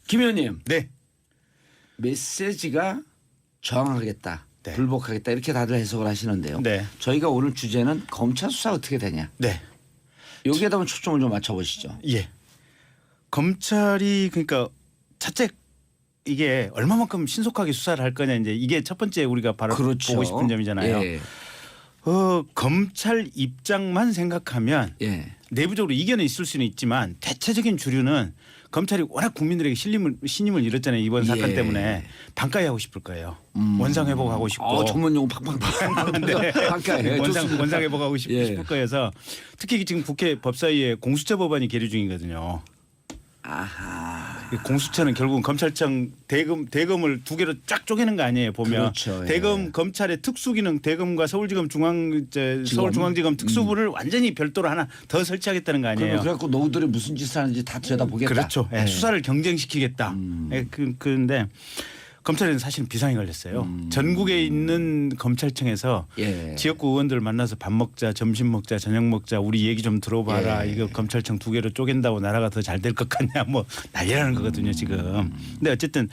김 의원님. 네. 메시지가 저항하겠다. 네. 불복하겠다. 이렇게 다들 해석을 하시는데요. 네. 저희가 오늘 주제는 검찰 수사 어떻게 되냐. 네. 여기에다 한번 초점을 좀 맞춰보시죠. 예. 검찰이 그러니까 첫째 이게 얼마만큼 신속하게 수사를 할 거냐 이제 이게 첫 번째 우리가 바로 그렇죠. 보고 싶은 점이잖아요. 예. 검찰 입장만 생각하면 예. 내부적으로 이견은 있을 수는 있지만 대체적인 주류는 검찰이 워낙 국민들에게 신임을 잃었잖아요. 이번 사건 예. 때문에 반가이 하고 싶을 거예요. 원상 회복하고 싶고. 전문 용어 팡팡팡. 네. 반가이. 원상 회복하고 예. 싶을 거여서 특히 지금 국회 법사위에 공수처 법안이 계류 중이거든요. 아하. 공수처는 결국은 검찰청 대검을 두 개로 쫙 쪼개는 거 아니에요. 보면 그렇죠. 예. 대검 검찰의 특수기능 대검과 서울지검 서울중앙지검 특수부를 완전히 별도로 하나 더 설치하겠다는 거 아니에요. 그래갖고 너희들이 무슨 짓을 하는지 다 들여다보겠다. 그렇죠. 예. 수사를 경쟁시키겠다. 그런데 검찰에는 사실은 비상이 걸렸어요. 전국에 있는 검찰청에서 예. 지역구 의원들 만나서 밥 먹자, 점심 먹자, 저녁 먹자, 우리 얘기 좀 들어봐라. 예. 이거 검찰청 두 개로 쪼갠다고 나라가 더 잘 될 것 같냐, 뭐 난리라는 거거든요 지금. 근데 어쨌든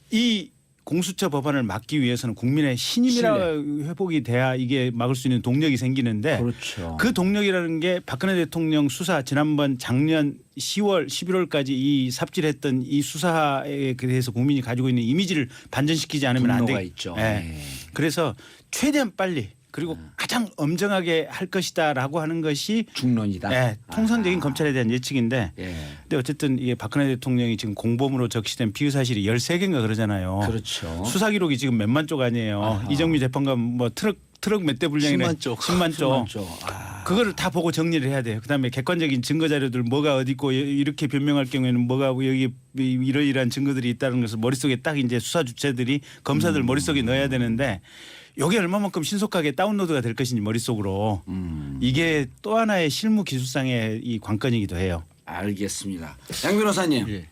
이 공수처 법안을 막기 위해서는 국민의 신임이라 회복이 돼야 이게 막을 수 있는 동력이 생기는데 그렇죠. 그 동력이라는 게 박근혜 대통령 수사 지난번 작년 10월 11월까지 이 삽질했던 이 수사에 대해서 국민이 가지고 있는 이미지를 반전시키지 않으면 안 분노가 돼. 있죠. 예. 예. 그래서 최대한 빨리 그리고 가장 엄정하게 할 것이다라고 하는 것이 중론이다. 예, 통상적인 검찰에 대한 예측인데 예. 근데 어쨌든 이게 박근혜 대통령이 지금 공범으로 적시된 피의 사실이 13개인가 그러잖아요. 그렇죠. 수사 기록이 지금 몇만 쪽 아니에요. 아하. 이정미 재판관 뭐 트럭 몇 대 분량이네. 10만 쪽. 10만 쪽. 아. 그거를 다 보고 정리를 해야 돼요. 그다음에 객관적인 증거 자료들 뭐가 어디 있고 이렇게 변명할 경우에는 뭐가 여기 이러이러한 증거들이 있다는 것을 머릿속에 딱 이제 수사 주체들이 검사들 머릿속에 넣어야 되는데 이게 얼마만큼 신속하게 다운로드가 될 것인지 머릿속으로 이게 또 하나의 실무 기술상의 이 관건이기도 해요. 알겠습니다. 양 변호사님. 예.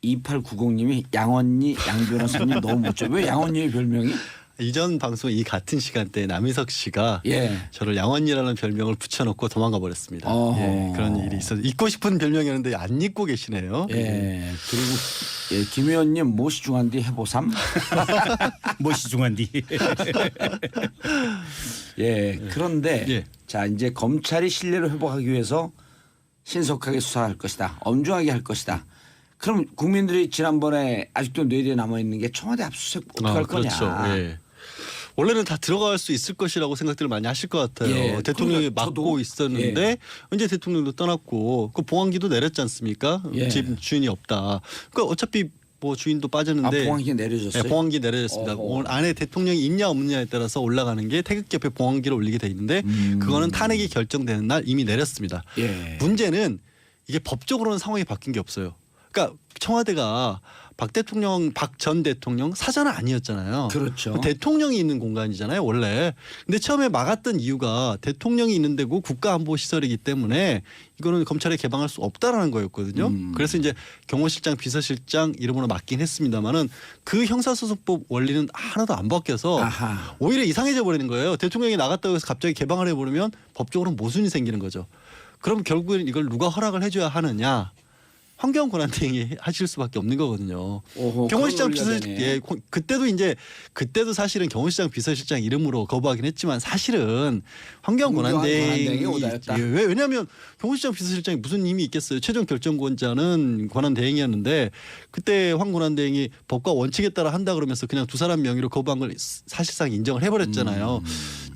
2890님이 양언니 양 변호사님 너무 멋져. 왜 양언니의 별명이? 이전 방송 이 같은 시간대에 남희석 씨가 예. 저를 양언니라는 별명을 붙여놓고 도망가 버렸습니다. 어허. 예, 그런 일이 있어서 잊고 싶은 별명이었는데 안 잊고 계시네요. 예. 그리고 예, 김 의원님 모시 중한디 해보삼. 무엇이 중요한디. 예. 그런데 예. 자 이제 검찰이 신뢰를 회복하기 위해서 신속하게 수사할 것이다. 엄중하게 할 것이다. 그럼 국민들이 지난번에 아직도 뇌리에 남아 있는 게 청와대 압수수색 어떻게 할 거냐. 그렇죠. 예. 원래는 다 들어갈 수 있을 것이라고 생각들을 많이 하실 것 같아요. 예, 대통령이 그러니까 막고 저도, 있었는데 이제 대통령도 떠났고 그 보안기도 내렸지 않습니까? 예. 집 주인이 없다. 그러니까 어차피 뭐 주인도 빠졌는데 보안기 내려졌어요. 네, 보안기 내려졌습니다. 어허. 오늘 안에 대통령이 있냐 없느냐에 따라서 올라가는 게 태극기 옆에 보안기를 올리게 돼 있는데 그거는 탄핵이 결정되는 날 이미 내렸습니다. 예. 문제는 이게 법적으로는 상황이 바뀐 게 없어요. 그러니까 청와대가 박 전 대통령 사자는 아니었잖아요. 그렇죠. 대통령이 있는 공간이잖아요, 원래. 근데 처음에 막았던 이유가 대통령이 있는 데고 국가안보시설이기 때문에 이거는 검찰에 개방할 수 없다라는 거였거든요. 그래서 이제 경호실장, 비서실장 이름으로 맡긴 했습니다만은 그 형사소송법 원리는 하나도 안 바뀌어서 아하. 오히려 이상해져 버리는 거예요. 대통령이 나갔다고 해서 갑자기 개방을 해버리면 법적으로 모순이 생기는 거죠. 그럼 결국에는 이걸 누가 허락을 해줘야 하느냐. 황교안 권한대행이 하실 수밖에 없는 거거든요. 오호, 경호실장 그런 논리가 비서실장 되네. 그때도 사실은 경호실장 비서실장 이름으로 거부하긴 했지만 사실은 황교안 권한대행이 권한대행이 오다였다. 왜냐하면 경호실장 비서실장이 무슨 힘이 있겠어요. 최종 결정권자는 권한대행이었는데 그때 황 권한대행이 법과 원칙에 따라 한다 그러면서 그냥 두 사람 명의로 거부한 걸 사실상 인정을 해버렸잖아요.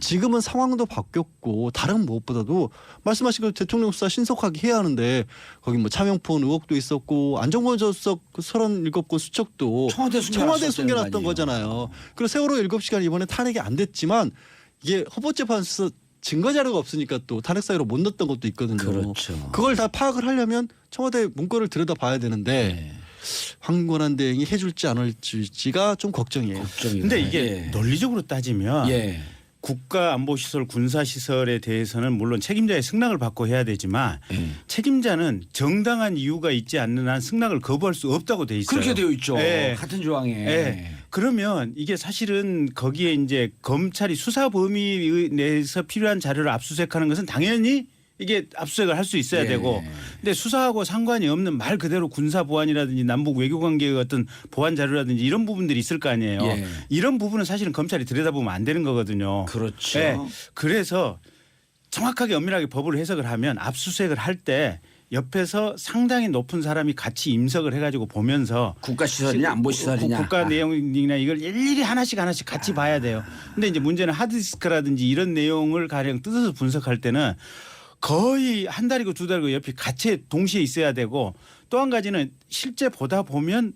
지금은 상황도 바뀌었고 다른 무엇보다도 말씀하신 그 대통령 수사 신속하게 해야 하는데 거기 뭐 차명폰 의혹도 있었고 안정권 저수석 37건 수척도 청와대 숨겨놨던 거 거잖아요. 그리고 세월호 7시간 이번에 탄핵이 안 됐지만 이게 헌법재판소에서 증거 자료가 없으니까 또 탄핵 사유로 못 넣었던 것도 있거든요. 그렇죠. 그걸 다 파악을 하려면 청와대 문건을 들여다봐야 되는데 황 권한대행이 해줄지 안 해줄지가 좀 걱정이에요. 근데 이게 논리적으로 따지면 예. 국가안보시설 군사시설에 대해서는 물론 책임자의 승낙을 받고 해야 되지만 책임자는 정당한 이유가 있지 않는 한 승낙을 거부할 수 없다고 돼 있어요. 그렇게 되어 있죠. 예. 같은 조항에. 예. 그러면 이게 사실은 거기에 이제 검찰이 수사 범위 내에서 필요한 자료를 압수수색하는 것은 당연히 이게 압수수색을 할 수 있어야 예. 되고 근데 수사하고 상관이 없는 말 그대로 군사 보안이라든지 남북 외교 관계의 어떤 보안 자료라든지 이런 부분들이 있을 거 아니에요. 예. 이런 부분은 사실은 검찰이 들여다보면 안 되는 거거든요. 그렇죠. 예. 그래서 정확하게 엄밀하게 법을 해석을 하면 압수수색을 할 때 옆에서 상당히 높은 사람이 같이 임석을 해가지고 보면서 국가시설이냐 안보시설이냐. 국가 내용이나 이걸 일일이 하나씩 같이 봐야 돼요. 근데 이제 문제는 하드디스크라든지 이런 내용을 가령 뜯어서 분석할 때는 거의 한 달이고 두 달이고 옆에 같이 동시에 있어야 되고 또 한 가지는 실제 보다 보면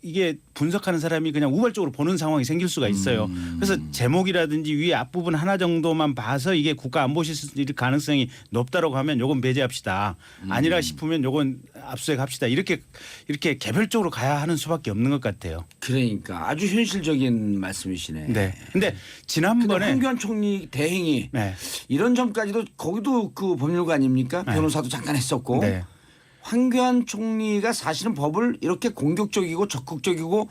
이게 분석하는 사람이 그냥 우발적으로 보는 상황이 생길 수가 있어요. 그래서 제목이라든지 위에 앞부분 하나 정도만 봐서 이게 국가 안보실 가능성이 높다라고 하면 요건 배제합시다. 아니라 싶으면 요건 압수수색합시다. 이렇게 개별적으로 가야 하는 수밖에 없는 것 같아요. 그러니까 아주 현실적인 말씀이시네. 네. 근데 근데 지난번에 황교안 총리 대행이 네. 이런 점까지도 거기도 그 법률가 아닙니까? 네. 변호사도 잠깐 했었고 네. 황교안 총리가 사실은 법을 이렇게 공격적이고 적극적이고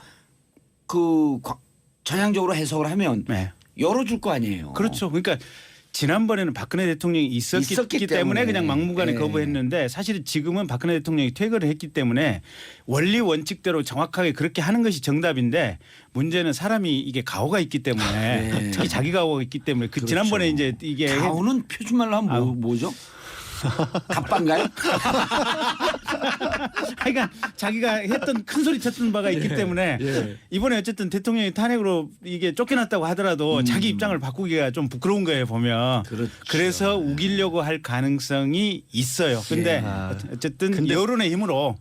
그 전향적으로 해석을 하면 네. 열어줄 거 아니에요. 그렇죠. 그러니까 지난번에는 박근혜 대통령이 있었기 있었기 때문에 때문에. 그냥 막무가내 네. 거부했는데 사실은 지금은 박근혜 대통령이 퇴거를 했기 때문에 원리 원칙대로 정확하게 그렇게 하는 것이 정답인데 문제는 사람이 이게 가오가 있기 때문에 네. 특히 자기 가오가 있기 때문에 그 그렇죠. 지난번에 이제 이게 가오는 표준말로 하면 뭐죠? 갑반가요? 그러니까 자기가 했던 큰 소리 쳤던 바가 있기 때문에 이번에 어쨌든 대통령이 탄핵으로 이게 쫓겨났다고 하더라도 자기 입장을 바꾸기가 좀 부끄러운 거예요 보면. 그렇죠. 그래서 우기려고 할 가능성이 있어요. 근데 어쨌든 여론의 힘으로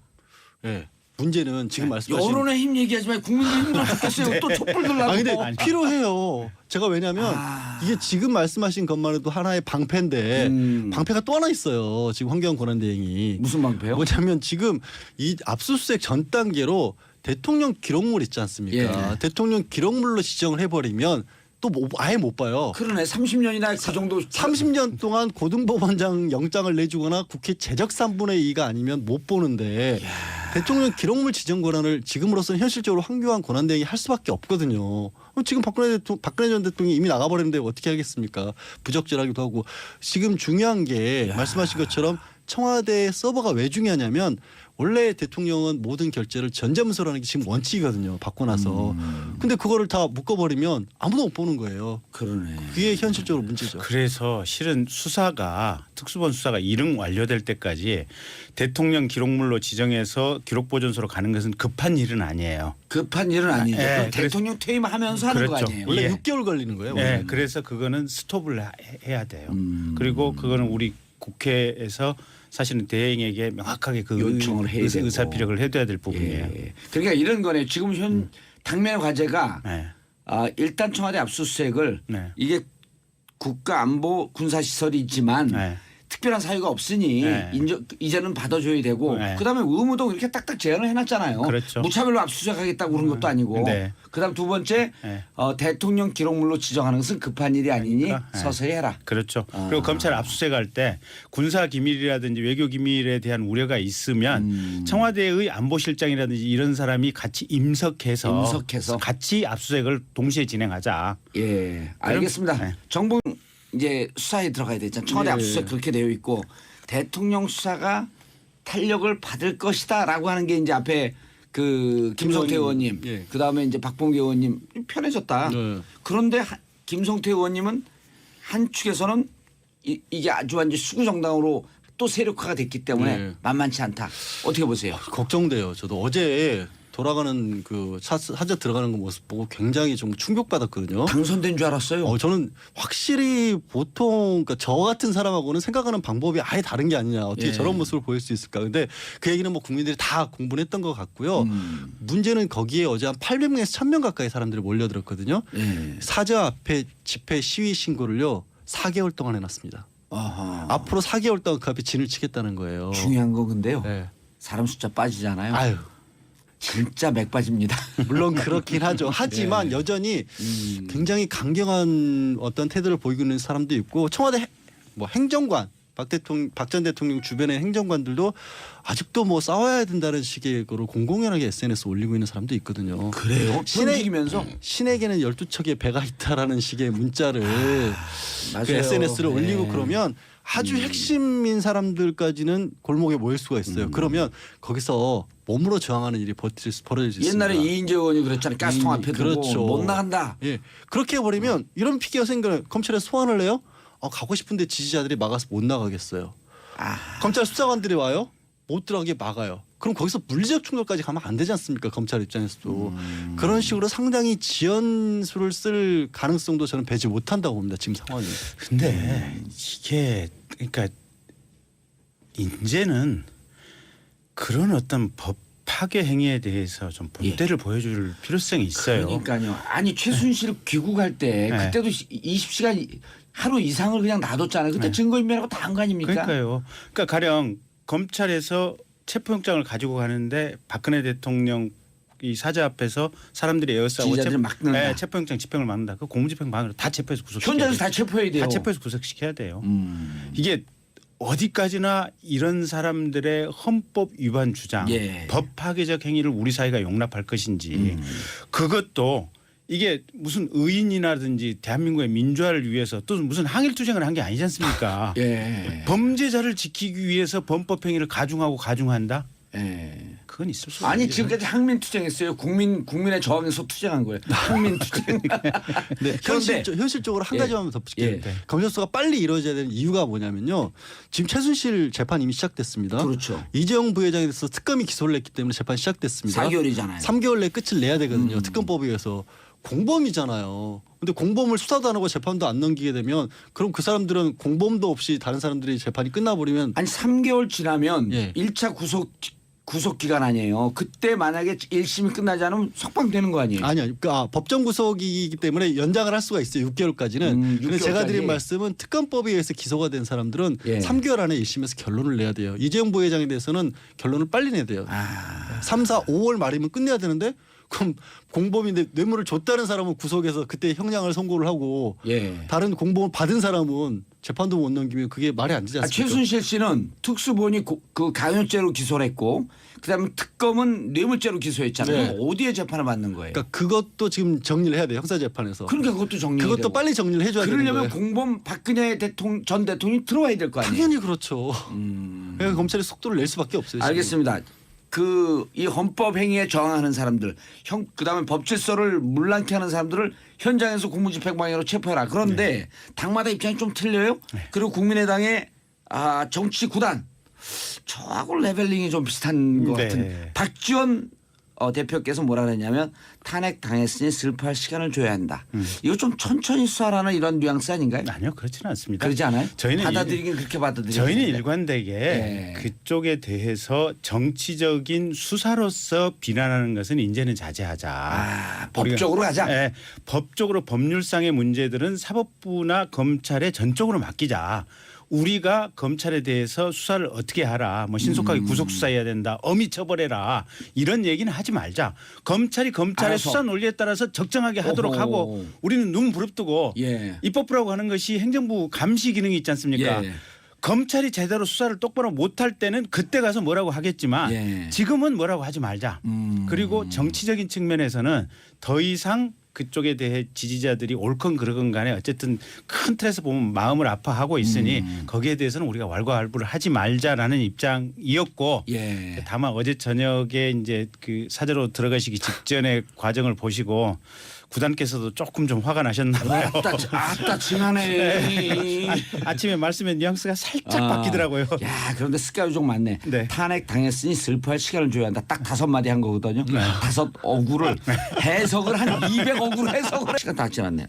예. 문제는 지금 말씀하신 여론의 힘 얘기하지 말고 국민들 힘들어 죽겠어요. 또 촛불 들라고. 아 근데 필요해요. 제가 왜냐하면 이게 지금 말씀하신 것만 해도 하나의 방패인데 방패가 또 하나 있어요. 지금 황교안 권한대행이 무슨 방패요? 뭐냐면 지금 이 압수수색 전 단계로 대통령 기록물 있지 않습니까? 예. 대통령 기록물로 지정을 해버리면 또 아예 못 봐요. 그러네. 30년이나 그 정도 30년 동안 고등법원장 영장을 내주거나 국회 제적 3분의 2가 아니면 못 보는데 대통령 기록물 지정 권한을 지금으로서는 현실적으로 황교안 권한대행이 할 수밖에 없거든요. 지금 박근혜 전 대통령이 이미 나가버렸는데 어떻게 하겠습니까? 부적절하기도 하고 지금 중요한 게 말씀하신 것처럼 청와대 서버가 왜 중요하냐면 원래 대통령은 모든 결제를 전자문서로 하는 게 지금 원칙이거든요. 받고 나서. 근데 그거를 다 묶어버리면 아무도 못 보는 거예요. 그러네. 그게 현실적으로 문제죠. 그래서 실은 수사가 특수본 수사가 이릉 완료될 때까지 대통령 기록물로 지정해서 기록보존소로 가는 것은 급한 일은 아니에요. 급한 일은 아니죠. 예, 그럼 대통령 퇴임하면서 하는 거 그렇죠. 아니에요. 원래 예. 6개월 걸리는 거예요. 네, 원래는. 그래서 그거는 스톱을 해야 돼요. 그리고 그거는 우리 국회에서 사실은 대행에게 명확하게 그 요청을 해야 되고. 의사피력을 해둬야 될 부분이에요. 예. 그러니까 이런 거네. 지금 현 당면의 과제가 네. 일단 청와대 압수수색을 네. 이게 국가안보 군사시설이지만 네. 특별한 사유가 없으니 네. 이제는 받아줘야 되고 네. 그다음에 의무도 이렇게 딱딱 제한을 해놨잖아요. 그렇죠. 무차별로 압수수색하겠다고 그런 것도 아니고 네. 그다음 두 번째 네. 대통령 기록물로 지정하는 것은 급한 일이 아니니 그러니까, 네. 서서히 해라. 그렇죠. 그리고 검찰 압수수색할 때 군사 기밀이라든지 외교 기밀에 대한 우려가 있으면 청와대의 안보실장이라든지 이런 사람이 같이 임석해서 같이 압수수색을 동시에 진행하자. 예, 알겠습니다. 네. 정봉 이제 수사에 들어가야 되잖아요. 청와대 예. 압수수색 그렇게 되어 있고 대통령 수사가 탄력을 받을 것이다라고 하는 게 이제 앞에 그 김성태 의원님, 예. 그 다음에 이제 박봉계 의원님 편해졌다. 네. 그런데 김성태 의원님은 한 축에서는 이게 아주 완전 수구 정당으로 또 세력화가 됐기 때문에 네. 만만치 않다. 어떻게 보세요? 걱정돼요. 저도 어제 돌아가는 그 사저 들어가는 거 모습 보고 굉장히 좀 충격받았거든요. 당선된 줄 알았어요. 저는 확실히 보통 그러니까 저 같은 사람하고는 생각하는 방법이 아예 다른 게 아니냐. 어떻게 예. 저런 모습을 보일 수 있을까. 근데 그 얘기는 뭐 국민들이 다 공부를 했던 것 같고요. 문제는 거기에 어제 한 800명에서 1000명 가까이 사람들이 몰려들었거든요. 예. 사저 앞에 집회 시위 신고를요 4개월 동안 해놨습니다. 어허. 앞으로 4개월 동안 그 앞에 진을 치겠다는 거예요. 중요한 거 근데요. 네. 사람 숫자 빠지잖아요. 아유. 진짜 맥 빠집니다. 물론 그렇긴 하죠. 하지만 여전히 굉장히 강경한 어떤 태도를 보이고 있는 사람도 있고 청와대 뭐 행정관 박 전 대통령 주변의 행정관들도 아직도 뭐 싸워야 된다는 식의 거를 공공연하게 SNS 올리고 있는 사람도 있거든요. 그래요? 현직이면서 신에게는 12척의 배가 있다라는 식의 문자를 맞아요. 그 SNS를 네. 올리고 그러면 아주 핵심인 사람들까지는 골목에 모일 수가 있어요. 그러면 거기서 몸으로 저항하는 일이 벌어질 수 있습니다. 옛날에 이인재 의원이 그랬잖아요. 가스통 앞에 두고 그렇죠. 못 나간다. 예, 그렇게 해버리면 이런 피해가 생겨요. 검찰에서 소환을 해요. 가고 싶은데 지지자들이 막아서 못 나가겠어요. 검찰 수사관들이 와요. 못 들어가게 막아요. 그럼 거기서 물리적 충돌까지 가면 안 되지 않습니까? 검찰 입장에서도. 그런 식으로 상당히 지연수를 쓸 가능성도 저는 배제 못한다고 봅니다. 지금 상황이. 근데 이게 그러니까 이제는 그런 어떤 법 파괴 행위에 대해서 좀 본때를 보여줄 필요성이 있어요. 그러니까요. 아니 최순실 귀국할 때 네. 그때도 20시간 하루 이상을 그냥 놔뒀잖아요. 그때 네. 증거인멸하고 다 한 거 아닙니까? 그러니까요. 그러니까 가령 검찰에서 체포영장을 가지고 가는데 박근혜 대통령 이 사자 앞에서 사람들이 에어싸고 지지자들을 막는다. 네, 체포영장 집행을 막는다. 그 공무집행방해로 다 체포해서 구속시켜야 현장에서 돼요. 다 체포해야 돼요. 다 체포해서 구속시켜야 돼요. 이게 어디까지나 이런 사람들의 헌법 위반 주장, 예. 법 파괴적 행위를 우리 사회가 용납할 것인지 그것도 이게 무슨 의인이라든지 대한민국의 민주화를 위해서 또 무슨 항일투쟁을 한 게 아니지 않습니까? 예. 범죄자를 지키기 위해서 범법 행위를 가중하고 가중한다? 예. 그건 있을 수 없는 아니 일이죠. 지금까지 항민 투쟁했어요. 국민의 저항에서 투쟁한 거예요. 항민 투쟁. 네, 그런데 현실적으로 한 예. 가지만 덧붙일게요. 예. 네. 검찰 수사가 빨리 이루어져야 되는 이유가 뭐냐면요. 지금 최순실 재판 이미 시작됐습니다. 그렇죠. 이재용 부회장에 대해서 특검이 기소를 했기 때문에 재판 시작됐습니다. 4개월이잖아요. 3개월 내에 끝을 내야 되거든요. 특검법에 의해서. 공범이잖아요. 근데 공범을 수사도 안 하고 재판도 안 넘기게 되면 그럼 그 사람들은 공범도 없이 다른 사람들이 재판이 끝나버리면 아니 3개월 지나면 예. 1차 구속 기간 아니에요. 그때 만약에 1심이 끝나지 않으면 석방되는 거 아니에요. 아니요. 그러니까 법정 구속이기 때문에 연장을 할 수가 있어요. 6개월까지는. 근데 제가 6개월까지. 드린 말씀은 특검법에 의해서 기소가 된 사람들은 예. 3개월 안에 1심에서 결론을 내야 돼요. 이재용 부회장에 대해서는 결론을 빨리 내야 돼요. 3, 4, 5월 말이면 끝내야 되는데 그럼 공범인데 뇌물을 줬다는 사람은 구속해서 그때 형량을 선고를 하고 예. 다른 공범을 받은 사람은 재판도 못 넘기면 그게 말이 안 되지 않습니까? 최순실 씨는 특수본이 그 강요죄로 기소를 했고 그다음에 특검은 뇌물죄로 기소했잖아요. 네. 그럼 어디에 재판을 받는 거예요? 그러니까 그것도 지금 정리를 해야 돼요. 형사재판에서. 그러니까 그것도 정리해야 그것도 되고. 빨리 정리를 해줘야 되는 그러려면 거예요. 공범 박근혜 전 대통령이 들어와야 될 거 아니에요. 당연히 그렇죠. 그러니까 검찰이 속도를 낼 수밖에 없어요. 지금. 알겠습니다. 이 헌법 행위에 저항하는 사람들, 그다음에 법 질서를 물랑케 하는 사람들을 현장에서 공무집행방해로 체포해라. 그런데 당마다 입장이 좀 틀려요. 그리고 국민의당의 정치 구단 저하고 레벨링이 좀 비슷한 것 네. 같은 박지원 대표께서 뭐라 그랬냐면 탄핵 당했으니 슬퍼할 시간을 줘야 한다. 이거 좀 천천히 수사라는 이런 뉘앙스 아닌가요? 아니요, 그렇지는 않습니다. 그러지 않아요? 저희는 받아들이긴 그렇게 받아들이죠. 저희는 일관되게 예. 그쪽에 대해서 정치적인 수사로서 비난하는 것은 이제는 자제하자. 법적으로 가자. 예, 법적으로 법률상의 문제들은 사법부나 검찰에 전적으로 맡기자. 우리가 검찰에 대해서 수사를 어떻게 하라. 뭐 신속하게 구속 수사해야 된다. 엄히 처벌해라. 이런 얘기는 하지 말자. 검찰이 검찰의 알아서. 수사 논리에 따라서 적정하게 하도록 오호. 하고 우리는 눈 부릅뜨고 예. 입법부라고 하는 것이 행정부 감시 기능이 있지 않습니까? 예. 검찰이 제대로 수사를 똑바로 못할 때는 그때 가서 뭐라고 하겠지만 예. 지금은 뭐라고 하지 말자. 그리고 정치적인 측면에서는 더 이상 그쪽에 대해 지지자들이 옳건 그르건 간에 어쨌든 큰 틀에서 보면 마음을 아파하고 있으니 거기에 대해서는 우리가 왈가왈부를 하지 말자라는 입장이었고 예. 다만 어제 저녁에 이제 그 사저로 들어가시기 직전의 과정을 보시고 구단께서도 조금 좀 화가 나셨나 봐요. 아따 징하네. 아침에 말씀의 뉘앙스가 살짝 바뀌더라고요. 야, 그런데 습관이 좀 많네. 네. 탄핵 당했으니 슬퍼할 시간을 줘야 한다. 딱 5마디 한 거거든요. 5어구를 해석을 한 200어구를 해석을 시간 다 지났네요.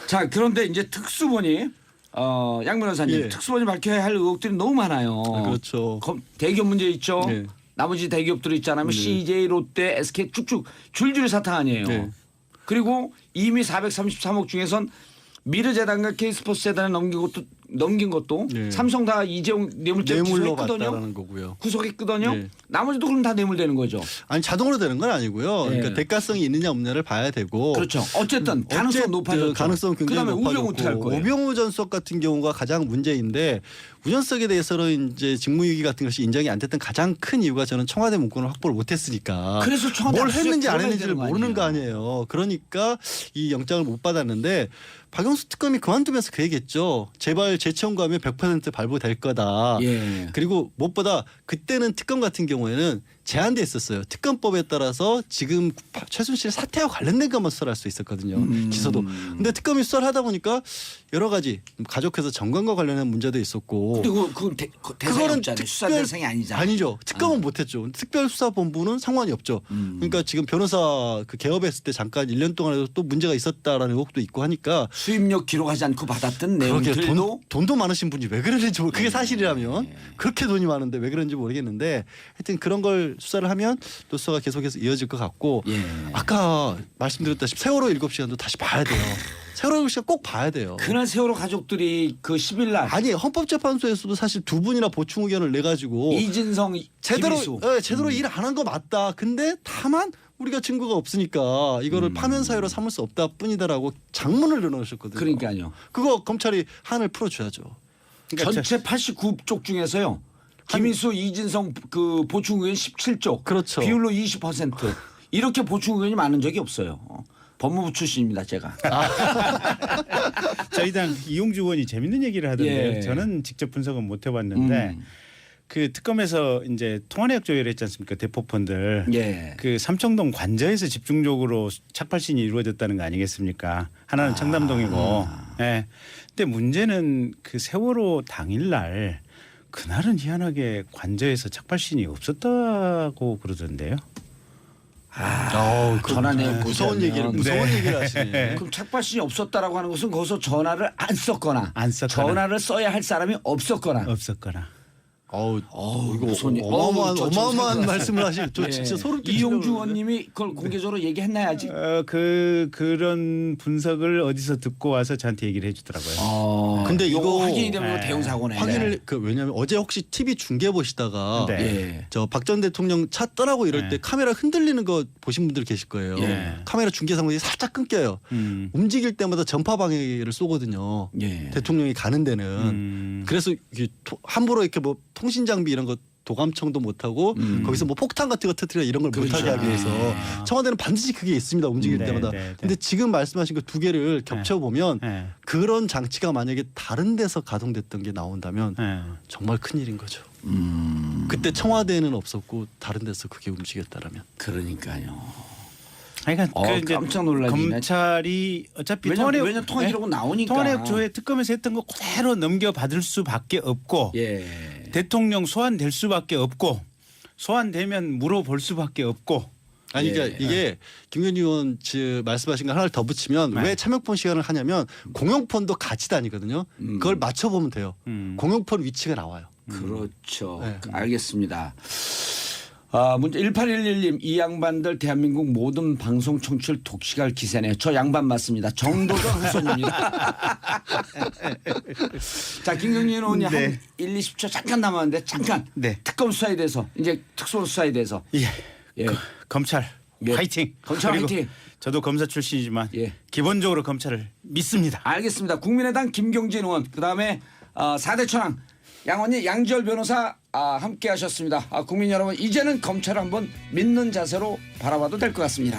자, 그런데 이제 특수본이 양 변호사님 예. 특수본이 밝혀야 할 의혹들이 너무 많아요. 그렇죠. 대기업 문제 있죠. 네. 나머지 대기업들이 있잖아요. CJ, 롯데, SK 쭉쭉 줄줄이 사탕 아니에요. 네. 그리고 이미 433억 중에선 미르재단과 K스포츠재단에 넘긴 것도 네. 삼성 다 이재용 뇌물죄 뇌물로 구속했거든요. 봤다라는 거고요. 구속했거든요. 네. 나머지도 그럼 다 뇌물되는 거죠. 아니 자동으로 되는 건 아니고요. 예. 그러니까 대가성이 있느냐 없느냐를 봐야 되고. 그렇죠. 어쨌든 가능성 어쨌든 높아졌죠. 가능성 굉장히 그다음에 우병우 어떻게 할 높아졌고 거예요? 우병우 전 수석 같은 경우가 가장 문제인데 우전석에 대해서는 이제 직무유기 같은 것이 인정이 안 됐던 가장 큰 이유가 저는 청와대 문건을 확보를 못했으니까. 그래서 청와대 뭘 압수수색 했는지 안 들어가야 했는지를 되는 거 모르는 거 아니에요. 아니에요. 그러니까 이 영장을 못 받았는데 박영수 특검이 그만두면서 그 얘기했죠. 제발 재청구하면 100% 발부될 거다. 예. 그리고 무엇보다 그때는 특검 같은 경우에는 제한돼 있었어요. 특검법에 따라서 지금 최순실 사태와 관련된 것만 수사를 할 수 있었거든요. 기소도. 근데 특검이 수사를 하다 보니까 여러 가지 가족회사 정관과 관련된 문제도 있었고. 그리고 그건 대상이 없잖아요. 수사 대상이 아니잖아요. 아니죠. 특검은 못했죠. 특별수사본부는 상관이 없죠. 그러니까 지금 변호사 그 개업했을 때 잠깐 1년 동안에도 또 문제가 있었다라는 의혹도 있고 하니까 수입력 기록하지 않고 받았던 그렇게 내용들도 돈도 많으신 분이 왜 그러는지 그게 사실이라면 그렇게 돈이 많은데 왜 그런지 모르겠는데 하여튼 그런 걸 수사를 하면 또 수사가 계속해서 이어질 것 같고 예. 아까 말씀드렸다시피 세월호 7시간도 다시 봐야 돼요. 세월호 7시간 꼭 봐야 돼요. 그날 세월호 가족들이 그 10일 날 아니 헌법재판소에서도 사실 두 분이나 보충 의견을 내 가지고 이진성 제대로 김희수. 제대로 일 안 한 거 맞다. 근데 다만 우리가 증거가 없으니까 이거를 파면 사유로 삼을 수 없다 뿐이다라고 장문을 내놓으셨거든요. 그러니까요. 그거 검찰이 한을 풀어줘야죠. 그러니까 전체 89쪽 중에서요. 김희수, 이진성 그 보충 의원 17쪽. 그렇죠. 비율로 20%. 이렇게 보충 의원이 많은 적이 없어요. 법무부 출신입니다, 제가. 저희 당 이용주 의원이 재밌는 얘기를 하던데요. 예. 저는 직접 분석은 못 해봤는데 그 특검에서 이제 통화내역 조회를 했지 않습니까? 대포폰들. 예. 그 삼청동 관저에서 집중적으로 착발신이 이루어졌다는 거 아니겠습니까? 하나는 청담동이고. 예. 근데 문제는 그 세월호 당일날 그날은 희한하게 관저에서 착발신이 없었다고 그러던데요. 전화내역 무서운 얘기를 얘기를 하시네. 그럼 착발신이 없었다라고 하는 것은 거기서 전화를 안 썼거나, 안 썼거나. 전화를 써야 할 사람이 없었거나. 없었거나. 이거 무슨 어마어마한 말씀을 하시고 저 진짜 소름 끼치려고 이용주 그러네. 의원님이 그걸 공개적으로 얘기했나야지. 그런 분석을 어디서 듣고 와서 저한테 얘기를 해주더라고요. 근데 이거 확인이 되면 대형 사고네. 확인을 왜냐하면 어제 혹시 TV 중계 보시다가 네. 예. 저 박 전 대통령 차 떠나고 이럴 때 카메라 흔들리는 거 보신 분들 계실 거예요. 예. 카메라 중계 상황이 살짝 끊겨요. 움직일 때마다 전파 방해를 쏘거든요. 예. 대통령이 가는 데는. 그래서 이게 함부로 이렇게 뭐 통신 장비 이런 거 도감청도 못하고 거기서 뭐 폭탄 같은 거 터뜨려 이런 걸 그렇죠. 못하게 하기 위해서 청와대는 반드시 그게 있습니다. 움직일 네, 때마다. 네, 네. 근데 지금 말씀하신 그 두 개를 겹쳐보면 네. 그런 장치가 만약에 다른 데서 가동됐던 게 나온다면 네. 정말 큰일인 거죠. 그때 청와대에는 없었고 다른 데서 그게 움직였다라면. 그러니까요. 그러니까 그 이제 깜짝 놀라기네. 검찰이 어차피 왜냐면 통화 기록은 나오니까. 통화내역 조회 특검에서 했던 거 그대로 넘겨받을 수밖에 없고 예. 대통령 소환될 수밖에 없고 소환되면 물어볼 수밖에 없고. 아니 예. 그러니까 이게 김건희 의원 말씀하신 거 하나를 더 붙이면 네. 왜 참여폰 시간을 하냐면 공용폰도 같이 다니거든요. 그걸 맞춰보면 돼요. 공용폰 위치가 나와요. 그렇죠. 네. 알겠습니다. 문제 1811님 이 양반들 대한민국 모든 방송 청취율 독식할 기세네요. 저 양반 맞습니다. 정도전 후손입니다. 자, 김경진 의원이 네. 한 1, 20초 잠깐 남았는데 잠깐 네. 특검 수사에 대해서 이제 특수 수사에 대해서 예. 예. 검찰 예. 화이팅. 검찰 그리고 화이팅. 저도 검사 출신이지만 예. 기본적으로 검찰을 믿습니다. 알겠습니다. 국민의당 김경진 의원 그다음에 4대 천왕 양원님 양지열 변호사 함께 하셨습니다. 국민 여러분 이제는 검찰을 한번 믿는 자세로 바라봐도 될 것 같습니다.